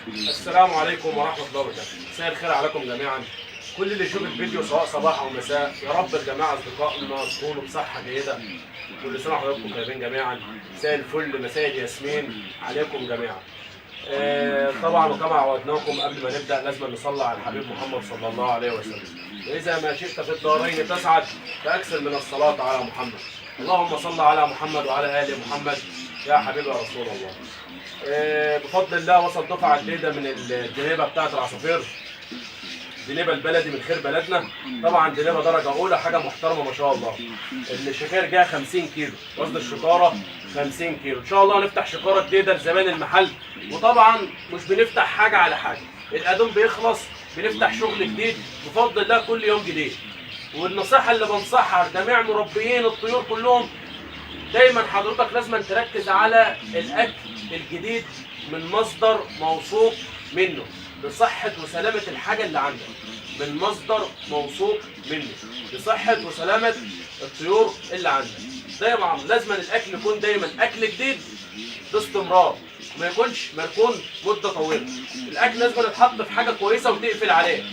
السلام عليكم ورحمة الله وبركاته. مساء الخير عليكم جميعا. كل اللي يشوف الفيديو سواء صباح او مساء، يا رب الجماعة اصدقائنا تكونوا بصحة جيدة. كل سنة وحضراتكم طيبين جميعا. مساء الفل، مساء الياسمين عليكم جميعا. طبعا وكما عودناكم قبل ما نبدأ لازم نصلي على الحبيب محمد صلى الله عليه وسلم. وإذا ما شئت في الدارين تسعد فأكثر من الصلاة على محمد. اللهم صل على محمد وعلى آل محمد يا حبيبي يا رسول الله. بفضل الله وصل دفعة جديدة من الدنيبة بتاعت العصافير. دنيبة البلدي من خير بلدنا. طبعا دنيبة درجة أولى، حاجة محترمة ما شاء الله. الشكاير جاية 50 كيلو، وزن الشكارة 50 كيلو. إن شاء الله هنفتح شكارة جديدة لزبائن المحل. وطبعا مش بنفتح حاجة على حاجة، الأدوم بيخلص بنفتح شغل جديد بفضل الله كل يوم جديد. والنصيحة اللي بنصحها لجميع مربيين الطيور كلهم، دايما حضرتك لازم تركز على الأكل الجديد من مصدر موثوق منه لصحة وسلامة الحاجة اللي عندك، من مصدر موثوق منه لصحة وسلامة الطيور اللي عندك. دايما لازم الأكل يكون دايما أكل جديد باستمرار، ما يكونش مركون مدة طويلة. الأكل لازم يتحط في حاجة كويسة وتقفل عليه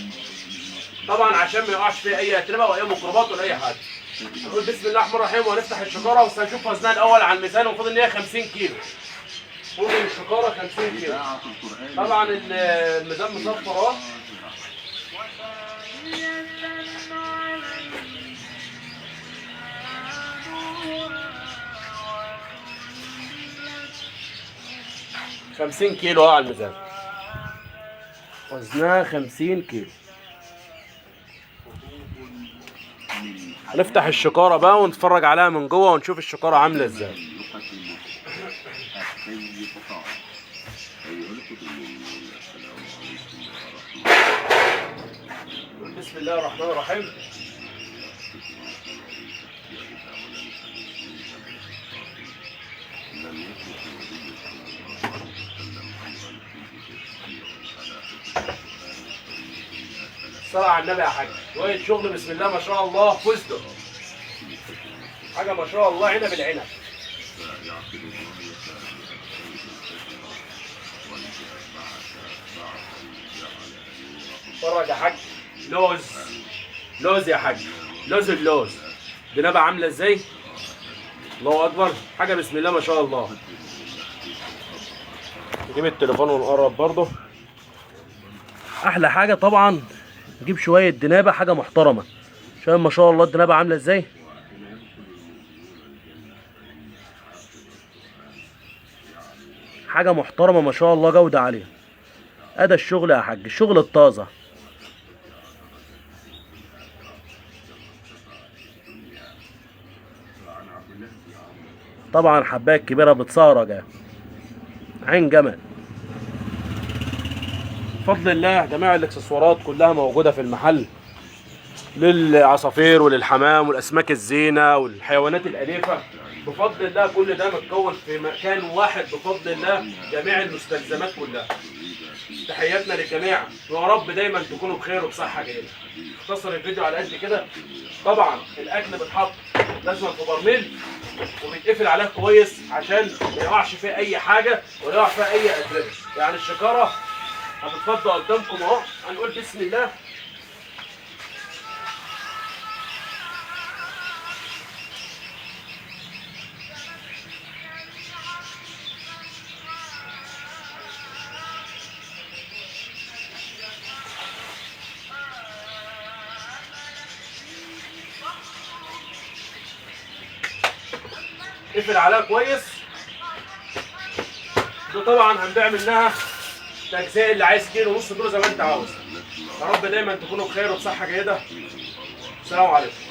طبعا عشان ما يقعش فيه أي أتربة وأي ميكروبات ولا أي حاجة. هنقول بسم الله الرحمن الرحيم وهنفتح الشكارة، بس هنشوف وزنها الأول على الميزان. المفروض إن هي 50 كيلو. فوق الشكارة 50 كيلو. طبعا الميزان مصفر اهو. خمسين كيلو على الميزان، وزنها 50 كيلو. هنفتح الشكارة بقى ونتفرج عليها من جوه ونشوف الشكارة عاملة ازاي. بسم الله الرحمن الرحيم. الصلاة على النبي يا حاج. شوية شغل بسم الله ما شاء الله، فستق حاجة ما شاء الله، عنب العنب. اتفرج يا حاج. لوز يا حاج، اللوز دنابة عاملة ازاي؟ الله أكبر، حاجة بسم الله ما شاء الله. نجيب التليفون ونقرب برضه. أحلى حاجة طبعا نجيب شوية دنابة، حاجة محترمة. شايف ما شاء الله الدنابة عاملة ازاي؟ حاجة محترمة ما شاء الله، جودة عالية. أدا الشغل يا حاج، الشغل الطازة. طبعا حباية كبيرة بتصارج، عين جمل. بفضل الله جميع الاكسسوارات كلها موجودة في المحل، للعصافير وللحمام والاسماك الزينة والحيوانات الاليفة. بفضل الله كل ده متكون في مكان واحد بفضل الله، جميع المستلزمات كلها. تحياتنا للجميع، ويا رب دايما تكونوا بخير وبصحة جيدة. اختصر الفيديو على قد كده. طبعا الاكل بيتحط لازم في برميل وبيتقفل عليه كويس عشان ما يقعش فيه اي حاجة ولا يقع فيها اي اتربة. يعني الشكارة هتتفضل قدامكم اهو. هنقول بسم الله. اقفل عليها كويس. ده طبعا هنبيع منها تجزئة، اللي عايز كيلو ونص كيلو زي ما انت عاوز. يا رب دايما تكونوا بخير وبصحة جيدة. السلام عليكم.